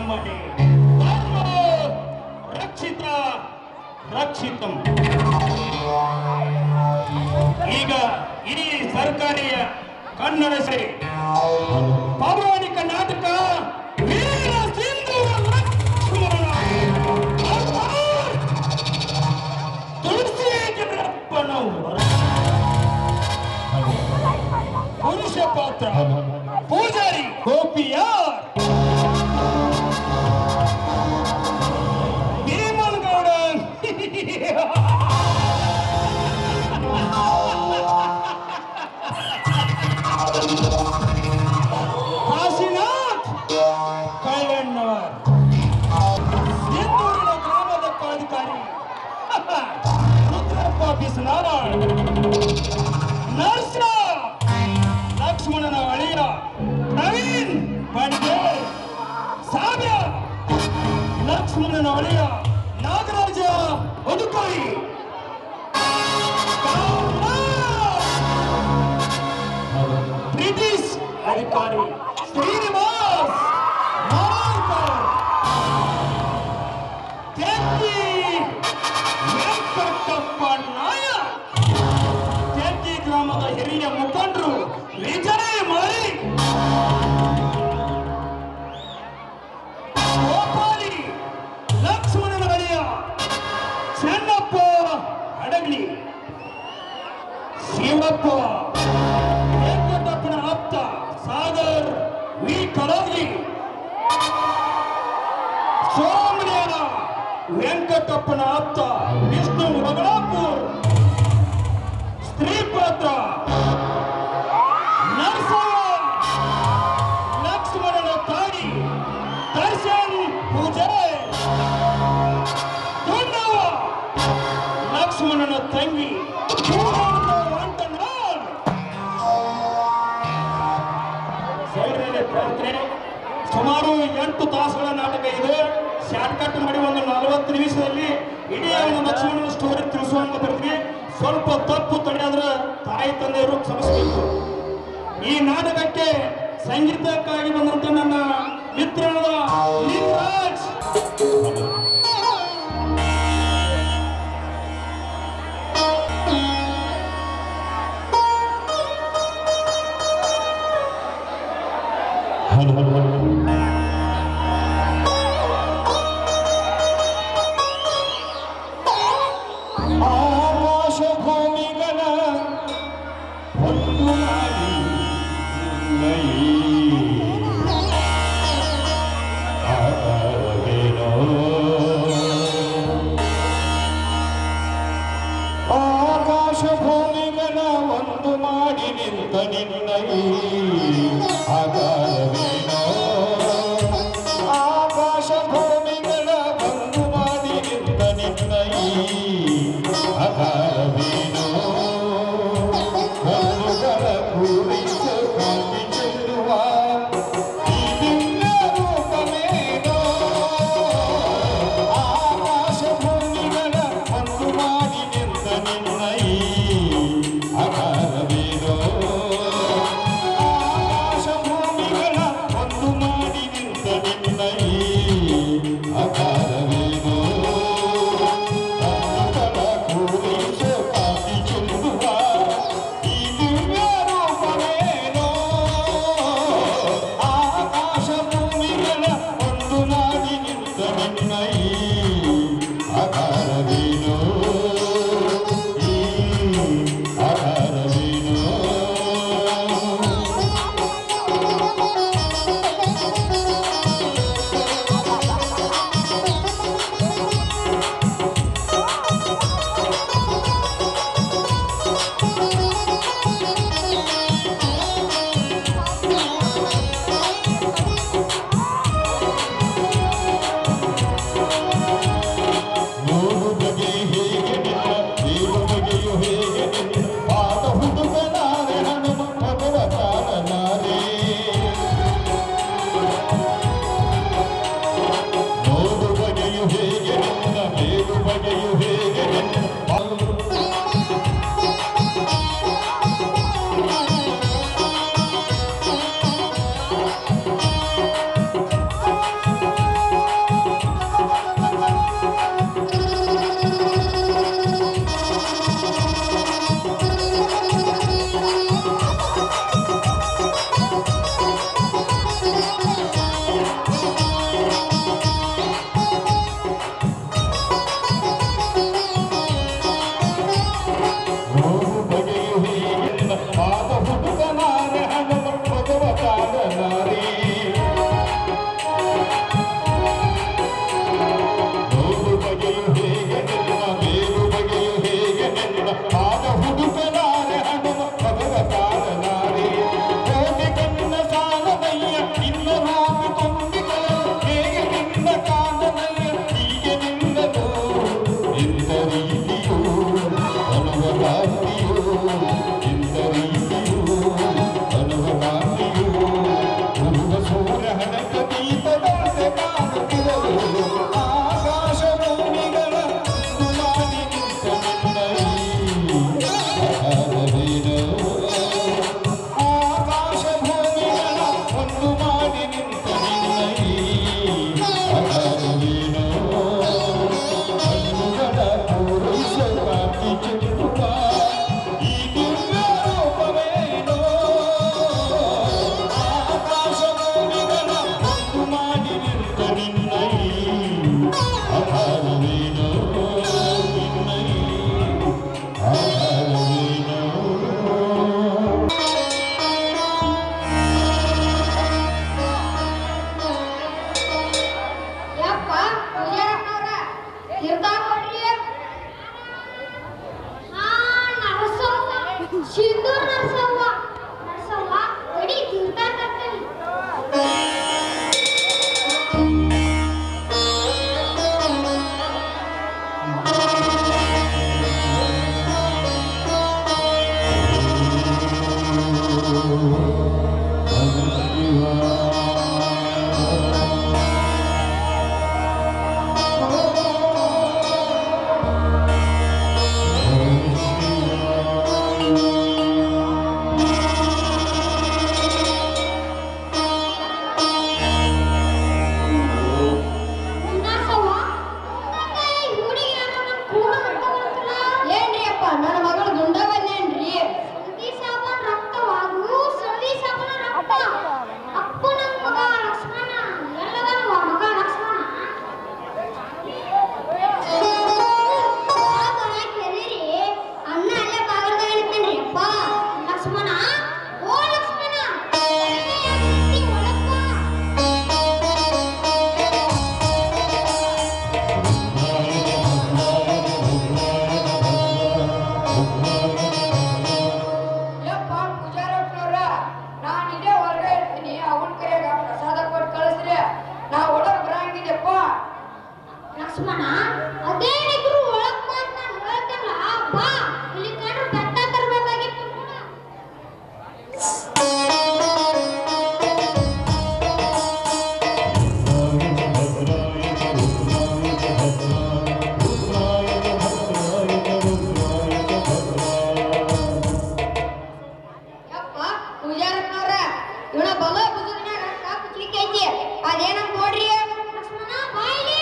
ನಮ್ಮನೆ ಧರ್ಮ ರಕ್ಷಿತ ರಕ್ಷಿತಂ. ಈಗ ಇಡೀ ಸರ್ಕಾರಿಯ ಕನ್ನಡ ಸೇರಿ ಪೌರಾಣಿಕ ನಾಟಕ ವೀರ ಸಿಂಧೂರ ಲಕ್ಷ್ಮಣ ತುಳಸಿಯಪ್ಪನವರ ಪುರುಷ ಪಾತ್ರ ಪೂಜಾರಿ ಗೋಪಿಯಾರ್, ಭೀಮನಗೌಡ ಕಾಶಿನಾಥ್ ಕಳ್ಳಣ್ಣವರ್, ಸಿಂಧೂರಿನ ಗ್ರಾಮದ ಅಧಿಕಾರಿ ರುದ್ರಪ್ಪ ಬಿಸನಾರಾಯಣ, ನರ್ಸ ಲಕ್ಷ್ಮಣನ ಅಳಿಯ ನವೀನ್ ಪಾಂಡೆ, ಸಾವ್ಯ ಲಕ್ಷ್ಮಣನ ಅಳಿಯ ನಾಗರಾಜ ಅಧಿಕಾರಿ, ಬ್ರಿಟಿಷ್ ಅಧಿಕಾರಿ ಶ್ರೀನಿವಾಸ್ ಮಾಲ್ಕರ್, ತೆಕ್ಕಿ ವೆಂಕಟಪ್ಪ ನಾಯಕ್, ತೆಕ್ಕಿ ಗ್ರಾಮದ ಹಿರಿಯ ಮುಖಂಡರು ವಿಜಯ್ ಮಾಳಿ, ಗೋಪಾಲಿ ಲಕ್ಷ್ಮಣನ ಅಳಿಯ ಚೆನ್ನಪ್ಪ ಅಡಗಲಿ, ಶಿವಪ್ಪ ವೆಂಕಟಪ್ಪನ ಆಪ್ತ ಸಾಗರ್ ವಿ ಕಲರ್ಗಿ, ಸೋಮನೇನ ವೆಂಕಟಪ್ಪನ ಆಪ್ತ ವಿಷ್ಣು ಬಗಳಾಪುರ್, ಸ್ತ್ರೀ ಪಾತ್ರ ನರಸವ್ವ ಲಕ್ಷ್ಮಣನ ತಾಯಿ ದರ್ಶನ್ ಪೂಜಾರಿ, ದುಂಡವ್ವ ಲಕ್ಷ್ಮಣನ ತಂಗಿ ಸುಮಾರು 8 ತಾಸುಗಳ ನಾಟಕ ಇದೆ. ಶಾರ್ಟ್ ಕಟ್ ಮಾಡಿ ಒಂದು 40 ನಿಮಿಷದಲ್ಲಿ ಇಡೀ ಒಂದು ಲಕ್ಷ್ಮಣನ ಸ್ಟೋರಿ ತಿಳಿಸುವಂತ ಬರ್ತೀವಿ. ಸ್ವಲ್ಪ ತಪ್ಪು ತಡೆಯಾದ್ರೆ ತಾಯಿ ತಂದೆಯವರು ಕ್ಷಮಿಸಬೇಕು. ಈ ನಾಟಕಕ್ಕೆ ಸಂಗೀತಕ್ಕಾಗಿ ಬಂದಂತ ನನ್ನ ಮಿತ್ರನಾದ ಲಿಂಗರಾಜ್, ಆಕಾಶ ಭೂಮಿಗಳ ಒಂದು ಮಾಡಿ ಅದೇನಂತ ನೋಡ್ರಿ ಲಕ್ಷ್ಮಣ ಬಾಯಿಲಿ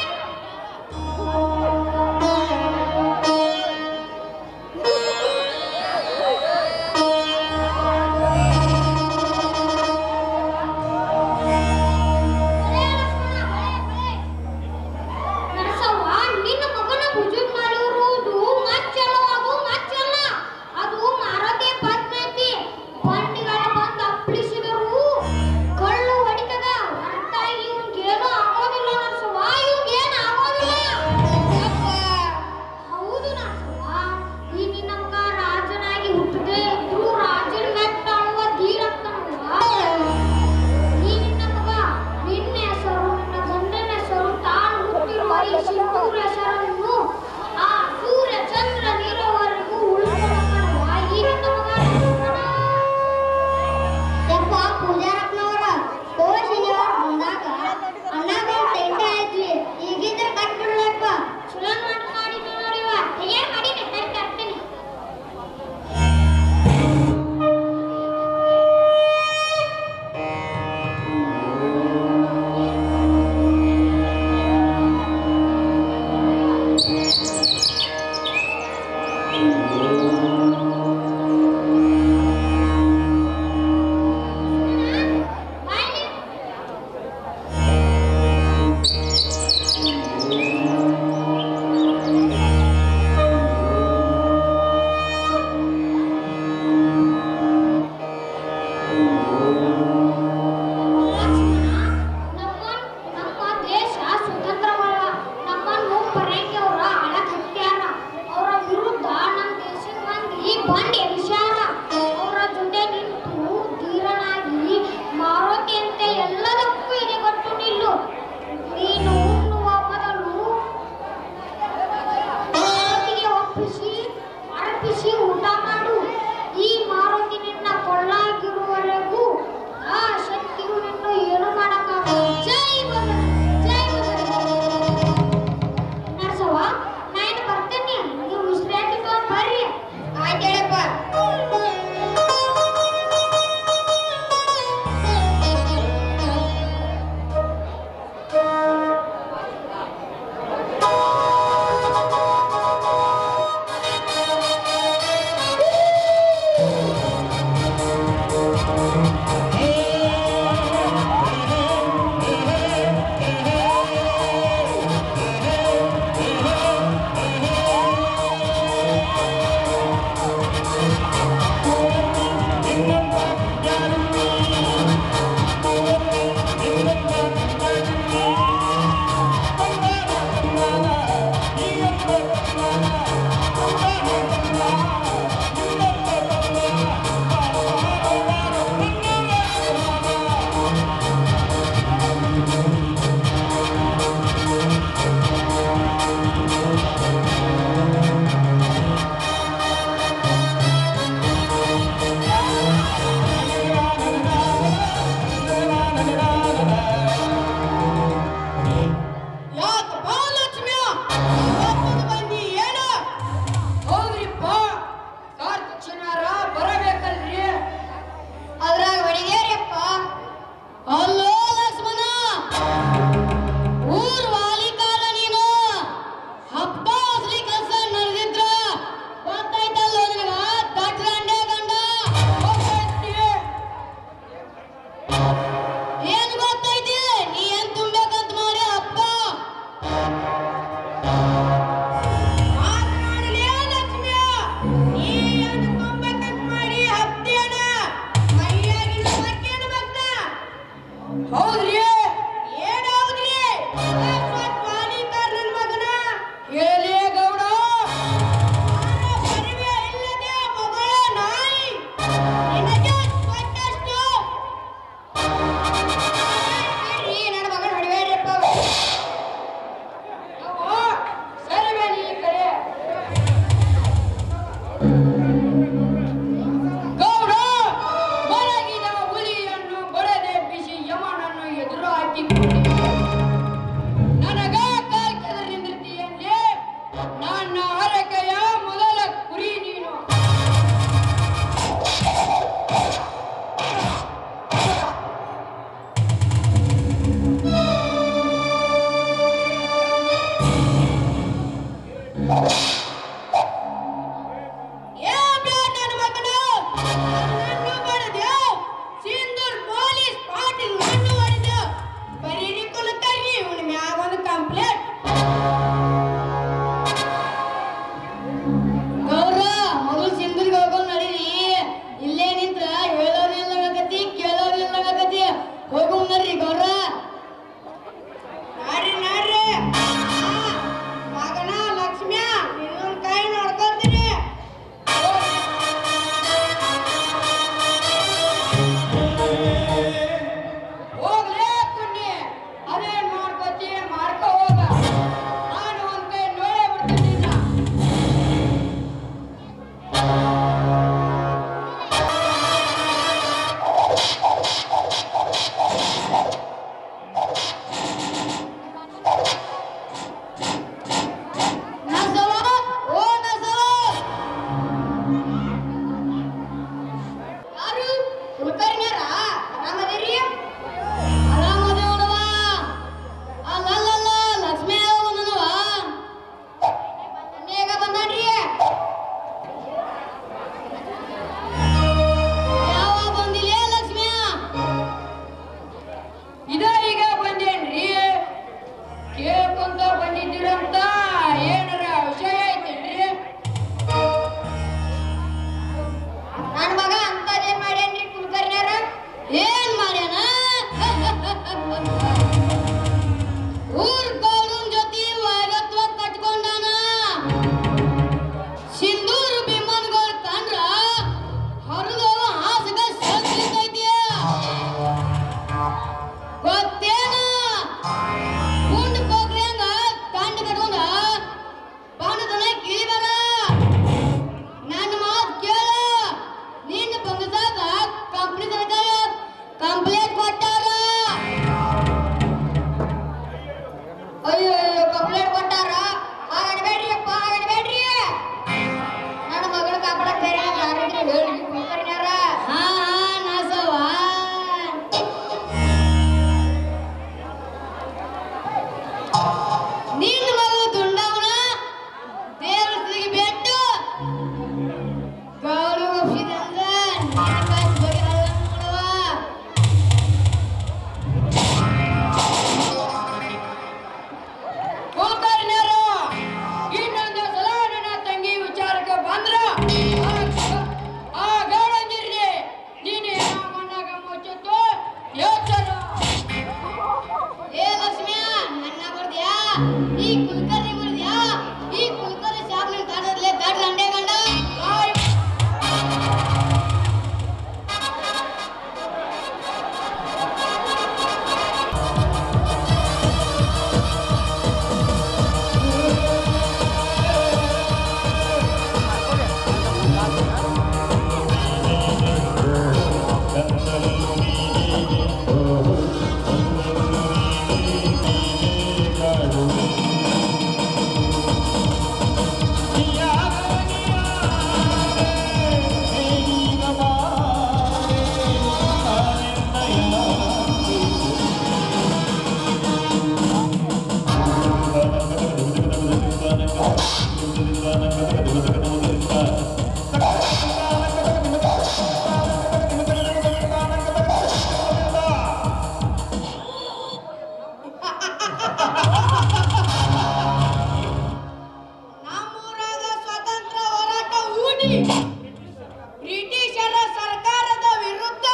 ಬ್ರಿಟಿಷರ ಸರ್ಕಾರದ ವಿರುದ್ಧ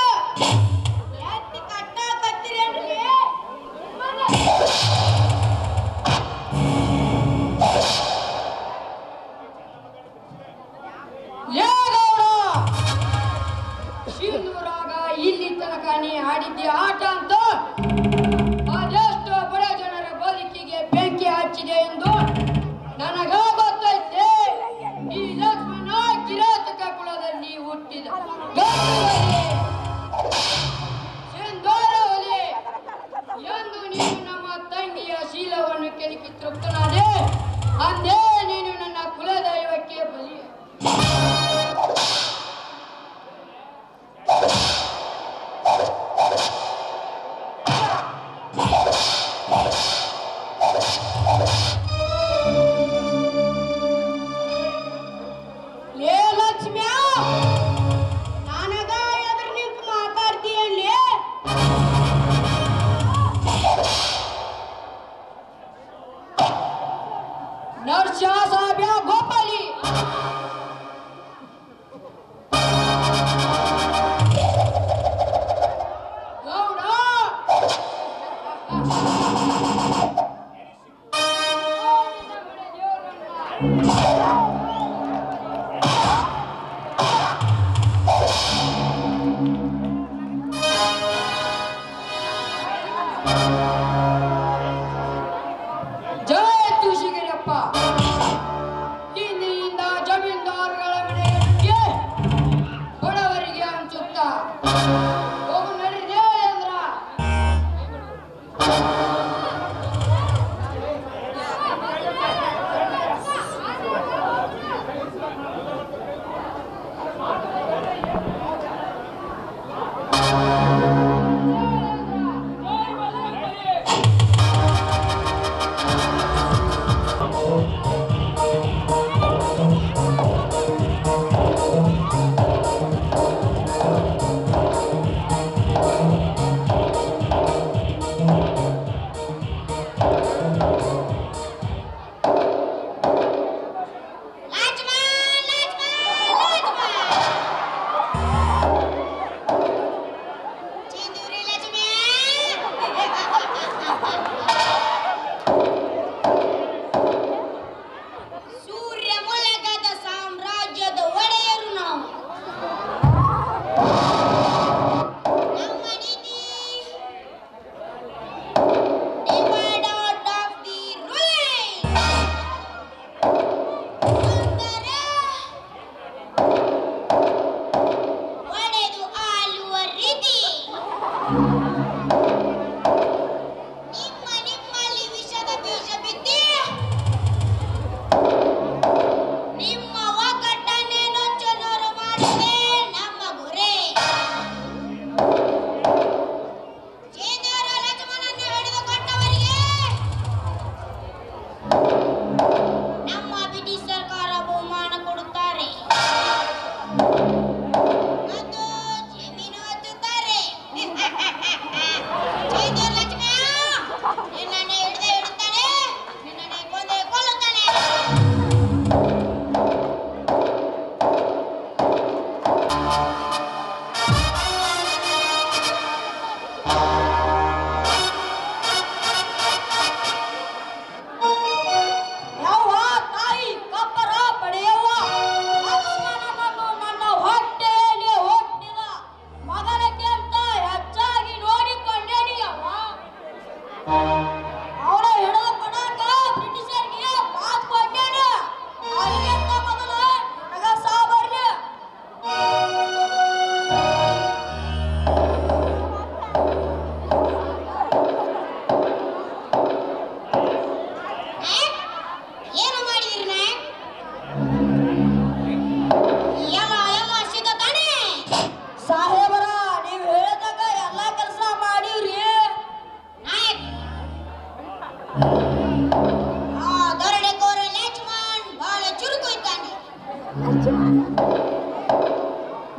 ಎತ್ತಿ ಕಟ್ಟಾಕತ್ತೀರೇನ್ರಿ? ವರವನ್ನು ಕೇಳಿಕೆ ತೃಪ್ತನಾದೆ. ಅಂದೇ ನೀನು ನನ್ನ ಕುಲದೈವಕ್ಕೆ ಬಲಿ.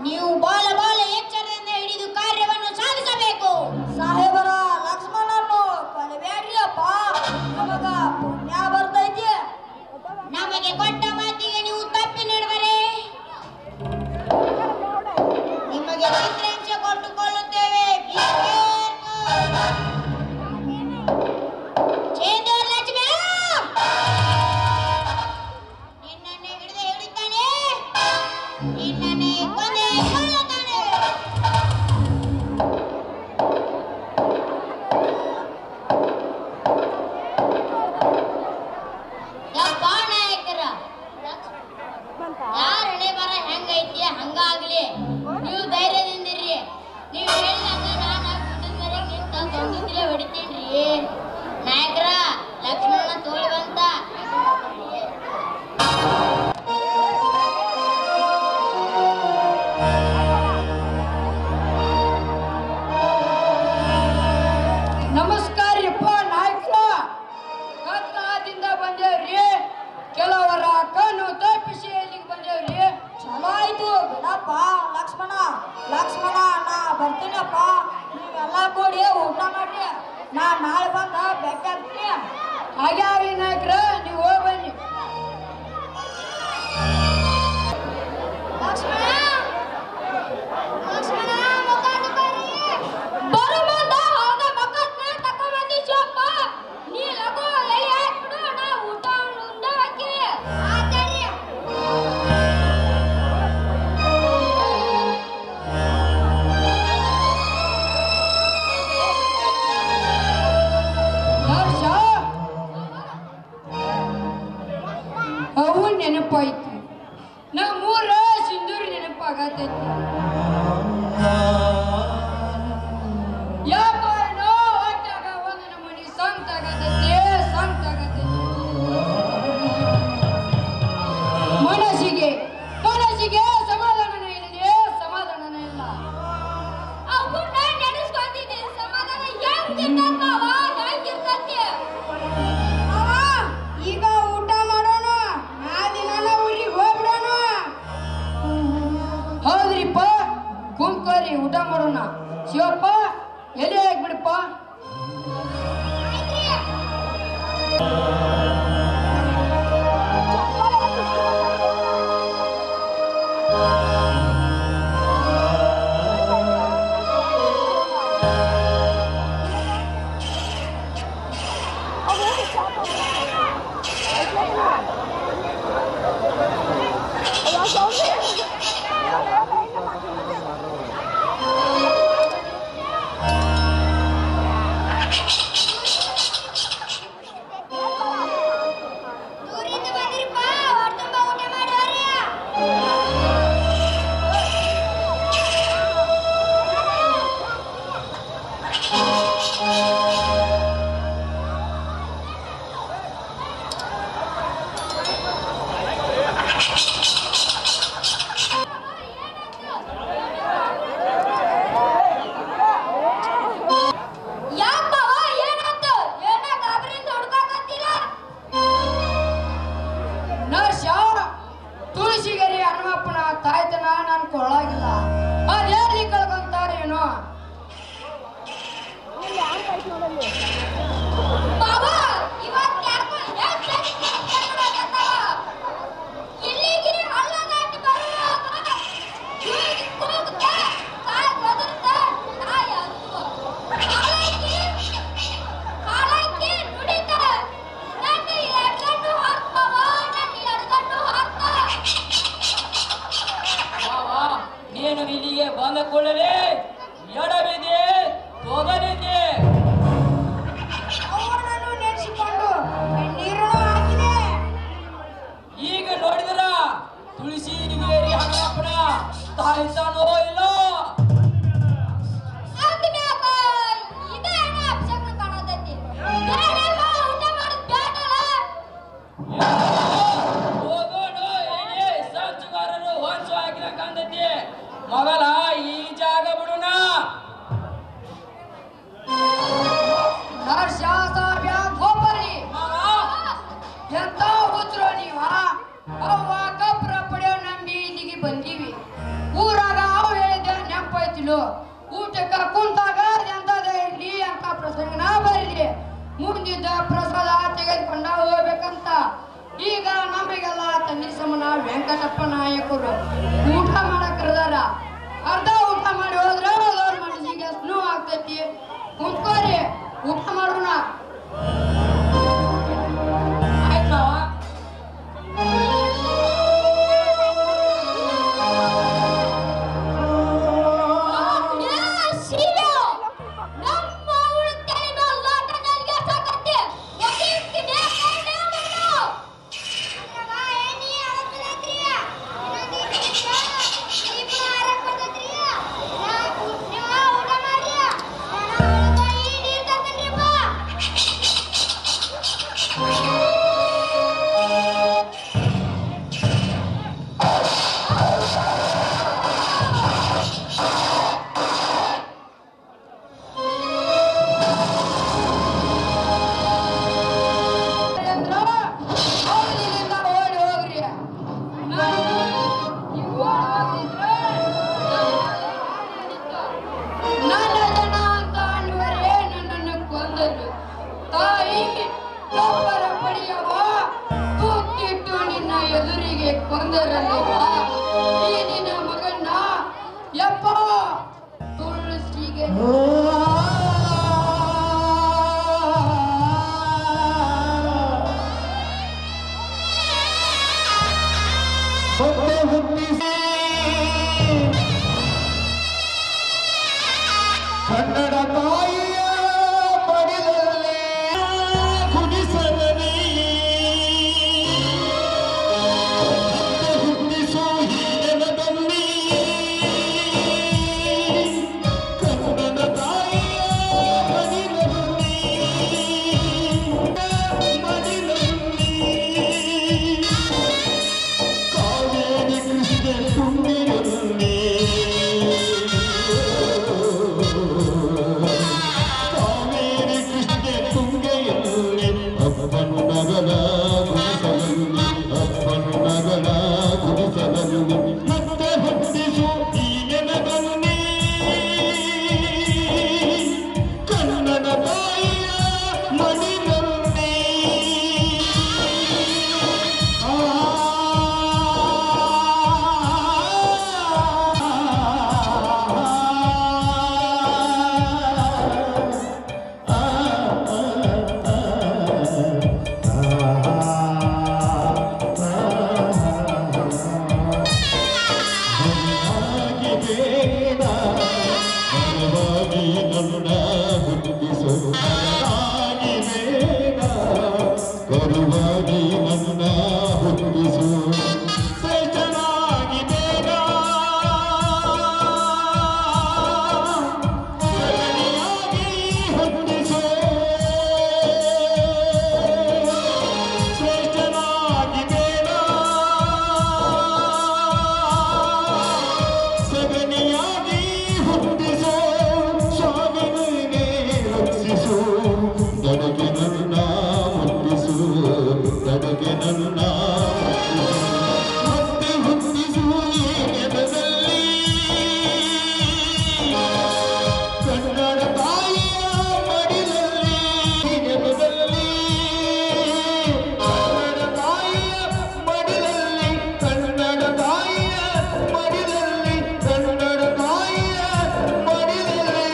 ನೀವು ಬಾಲ ಬಾಲ ಎಚ್ಚರದಿಂದ ಹಿಡಿದು ಕಾರ್ಯವನ್ನು ಸಾಧಿಸಬೇಕು. ಸಾಹೇಬರ ಲಕ್ಷ್ಮಣನ್ನು ಕೊಲ್ಲಬೇಡ್ರಿ ಅಪ್ಪ, ನಮಗ ಪುಣ್ಯ ಬರ್ತೈತಿ. ನಮಗೆ ಕೊಟ್ಟ ಮಾತಿಗೆ ನೀವು ತಪ್ಪಿ ನಡೆದರೆ ನಿಮಗೆ ಚಿತ್ರಾಂಶ ಕೊಟ್ಟುಕೊಳ್ಳುತ್ತೇವೆ. ನಿನ್ನನ್ನೇ ಹಿಡಿದು ಹಿಡಿತಾನೆ, ನಿನ್ನನ್ನೇ ಕೊನೆ ಕೊಲ್ಲುತ್ತಾನೆ. ಯಪ್ಪ ನಾಯಕರ, ಯಾರ ಹಣೆ ಬರ ಹೆಂಗೈತಿ ಹಂಗಾಗ್ಲಿ, ನೀವು ಧೈರ್ಯದಿಂದಿರ್ರಿ. ನೀವು ಹೇಳಿದಂಗ ನಾನು ಗುಡ್ಡದ ಮೇಲೆ ನಿಂತ ತೊಂದಿದ್ರೆ ಹೊಡಿತೀನ್ರಿ. ನಾಯಕರ, ಲಕ್ಷ್ಮಣ ಆಗ್ಯಾವ ನಾಯಕ್ರ ನೀವು ಹೋಗಿ ಬನ್ನಿ. ಅವು ನೆನಪಾಯ್ತು, ನಮ್ಮೂರ ಸಿಂಧೂರಿ ನೆನಪಾಗತೈತಿ. ಯಾಕೋ ಒಟ್ಟಾಗ ಒಂದು ನಮೂನಿ ಸಂತಾಗತೈತಿ. ಮನಸ್ಸಿಗೆ ಸಮಾಧಾನನೇ ಇಲ್ಲದೆ ಸಮಾಧಾನನೇ ಇಲ್ಲ. ಅವನ್ನ ನೆನೆಸ್ಕೊಂತಿದ್ದೆ ಸಮಾಧಾನ ಹೆಂಗಿರ್ತೈತಿ? ಈಗ ಊಟ ಮಾಡೋಣ, ಆ ದಿನ ಊರಿಗೆ ಹೋಗ್ಬಿಡೋಣ. ಹೌದ್ರಿಪ್ಪ, ಕುಂಕೋರಿ ಊಟ ಮಾಡೋಣ. ಶಿವಪ್ಪ ಎಲ್ಲಿ ಹಾಕ್ಬಿಡಪ್ಪ. ತುಳಸಿಗೆರೆ ಹನುಮಪ್ಪನ ತಾಯ್ತನ ನಾನು ಕೊಳ್ಳಾಗಿಲ್ಲ. ಅದೇಲಿ ಕಳ್ಕೊಂತಾರೇನೋ. ನೀನು ಇಲ್ಲಿಗೆ ಬಂದ ಕೂಡಲೇ ಎಡವಿದೆ ತೊಗಲಿದೆ. ಅವನನ್ನು ನೆನೆಸಿಕೊಂಡು ನೀರನ್ನು ಹಾಕಿದೆ. ಈಗ ನೋಡಿದ್ರ ತುಳಸಿಗೇರಿ ಹನುಮಪ್ಪನ ತಾಯ್ತಾನೋ ಇಲ್ಲ. ಸಂಚುಗಾರರು ಹೊಂಚು ಹಾಕಿದ ಕಂದತಿ ಮೊದಲ ಈ ಜಾಗ ಬಿಡುನ. ಗೋಪರಿ ಎಂತ ಹುಚ್ಚರು ನೀವ. ಅವ್ವ ಕಪ್ರ ಪಡೆಯೋ ನಂಬಿ ಇಲ್ಲಿಗೆ ಬಂದೀವಿ. ಊರಾಗ ಅವು ಹೇಳಿದ್ದೆ ನೆನಪಾಯ್ತಿಲು. ಊಟಕ್ಕ ಕುಂತಾಗ ಎಂತದ ಇರ್ಲಿ ಅಂತ ಪ್ರಸಂಗನ ಬರಲಿ. ಮುಂದಿದ್ದ ಪ್ರಸಾದ ತೆಗೆದುಕೊಂಡ ಹೋಗ್ಬೇಕಂತ. ಈಗ ನಮಗೆಲ್ಲ ತಂದಿ ಸಮನ ವೆಂಕಟಪ್ಪ ನಾಯಕರು ಊಟ ಮಾಡಕ್ರದಾರ. ಅರ್ಧ ಊಟ ಮಾಡಿ ಹೋದ್ರೆ ಅವ್ರ ಮನಸ್ಸಿಗೆ ನೋವು ಆಗ್ತೈತಿ. ಕುಂತ್ಕೋರಿ, ಊಟ ಮಾಡೋಣ. ಆಯ್ತು ಒಬ್ಬರ ಪಡೆಯವ ತೂತಿಟ್ಟು ನಿನ್ನ ಎದುರಿಗೆ ಕೊಂದರಲ್ಲಿವ ಈ ನಿನ್ನ ಮಗನ್ನ ಯಪ್ಪ ತುಳಸಿಗೆ ಕನ್ನಡ ತಾಯಿಯ ಪಡೆದಲ್ಲೇ ಕುಣಿಸಲೇ ಹುಟ್ಟಿಸೋ ಹೀನದಲ್ಲಿ ಕನ್ನಡ ತಾಯಿಯ ಮಡಿಲಲ್ಲಿ ಕಾವೇರಿ ಕೃಷ್ಣ ತುಂಬಿರಲಿ ಮತ್ತೆ ಹುಟ್ಟಿಸು ಈಗನದಲ್ಲಿ ಕನ್ನಡ ತಾಯಿಯ ಮಡಿಲಲ್ಲಿ ಕರುವಾಗಿ ನನ್ನ ಹುಟ್ಟಿಸು ಶ್ರೇಷ್ಠನಾಗಿ ಬೇಗ ಸರಣಿಯಾಗಿ ಹುಟ್ಟಿಸು ಶ್ರೇಷ್ಠನಾಗಿ ಬೇಗ ಸಗಣಿಯಾಗಿ ಹುಟ್ಟಿಸು ಸ್ವಾಮಿನೇ ರಕ್ಷಿಸು ದಡಗೆ ನನ್ನ ಮುಟ್ಟಿಸು ದಡಗೆ ನನ್ನ ಮತ್ತೆ ಹುಟ್ಟಿಸು ಎದೆಯಲ್ಲಿ ಕನ್ನಡ ತಾಯಿಯ ಮಡಿಲಲ್ಲಿ ಎದೆಯಲ್ಲಿ ಕನ್ನಡ ತಾಯಿಯ ಮಡಿಲಲ್ಲಿ ಕನ್ನಡ ತಾಯಿಯ ಮಡಿಲಲ್ಲಿ ಕನ್ನಡ ತಾಯಿಯ ಮಡಿಲಲ್ಲಿ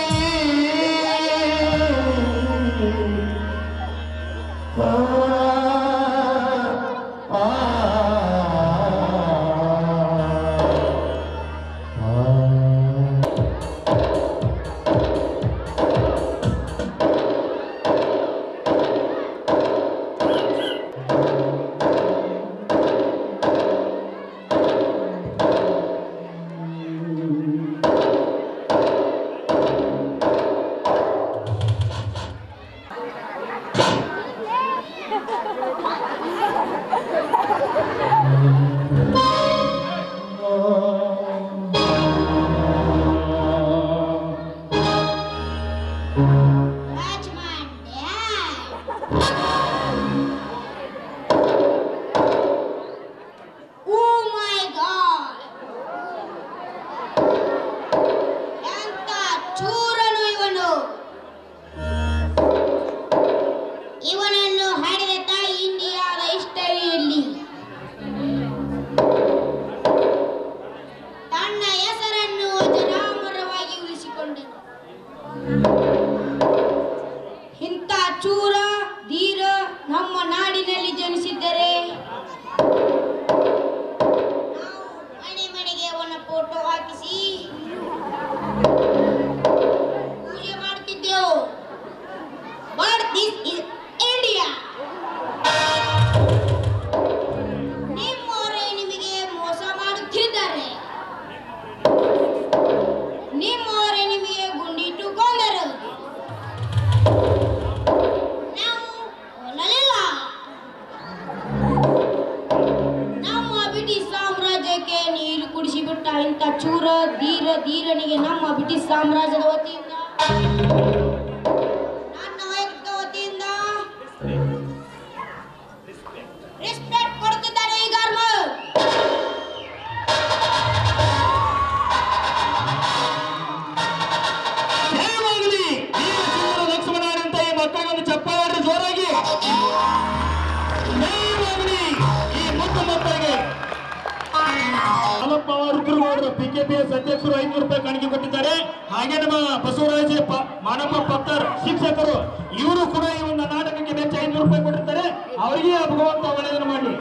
That's my dad. Oh my God. ಎಂತ ಚೂರನು ಇವನು. ಇವನನ್ನು ಹಡೆದ ತಾಯಿ ಇಂಡಿಯಾದ ಹಿಸ್ಟರಿಯಲ್ಲಿ ತನ್ನ ಹೆಸರನ್ನು ಅಜರಾಮರವಾಗಿ ಉಳಿಸಿಕೊಂಡನು. ಇಂಥ ಚೂರ ಧೀರ ನಮ್ಮ ನಾಡಿನಲ್ಲಿ ಜನಿಸಿದ್ದರೆ ನಾವು ಮನೆ ಮನೆಗೆ ಅವನ ಫೋಟೋ ಹಾಕಿಸಿ ಪೂಜೆ ಮಾಡುತ್ತಿದ್ದೆವು. But this is India. ನಿಮ್ಮವರೇ ನಿಮಗೆ ಮೋಸ ಮಾಡುತ್ತಿದ್ದಾರೆ. ನಿಮ್ಮವರೇ ನಿಮಗೆ ಗುಂಡಿಟ್ಟು ಕೊಂದರು. ನಾವು ಕೊಲ್ಲಲಿಲ್ಲ. ನಮ್ಮ ಬ್ರಿಟಿಷ್ ಸಾಮ್ರಾಜ್ಯಕ್ಕೆ ನೀರು ಕುಡಿಸಿಬಿಟ್ಟ ಇಂಥ ಚೂರ ಧೀರನಿಗೆ ನಮ್ಮ ಬ್ರಿಟಿಷ್ ಸಾಮ್ರಾಜ್ಯದ ವತಿಯಿಂದ ನನ್ನ ವೈಯಕ್ತಿಕ ವತಿಯಿಂದ ರೆಸ್ಪೆಕ್ಟ್ ಕೊಡುತ್ತಿದ್ದಾರೆ. ಈ ಗೌರ್ಮೆಂಟ್ ಜಯವಾಗಲಿ. ಲಕ್ಷ್ಮಣ ಅಂತ ಈ ಮಕ್ಕಳಿಗೊಂದು ಚಪ್ಪಾಳೆ ಜೋರಾಗಿ. ರುದ್ರಗೌಡರು PKPS ಅಧ್ಯಕ್ಷರು 500 ರೂಪಾಯಿ ಕಾಣಿಕೆ ಕೊಟ್ಟಿದ್ದಾರೆ. ಹಾಗೆ ನಮ್ಮ ಬಸವರಾಜ ಮಾನಪ್ಪ ಪತ್ತರ್ ಶಿಕ್ಷಕರು ಇವರು ಕೂಡ ಈ ಒಂದು ನಾಟಕಕ್ಕೆ ವೆಚ್ಚ 500 ರೂಪಾಯಿ ಕೊಟ್ಟಿರ್ತಾರೆ. ಅವರಿಗೆ ಭಗವಂತ ಒಳ್ಳೆಯದನ್ನು ಮಾಡಲಿ.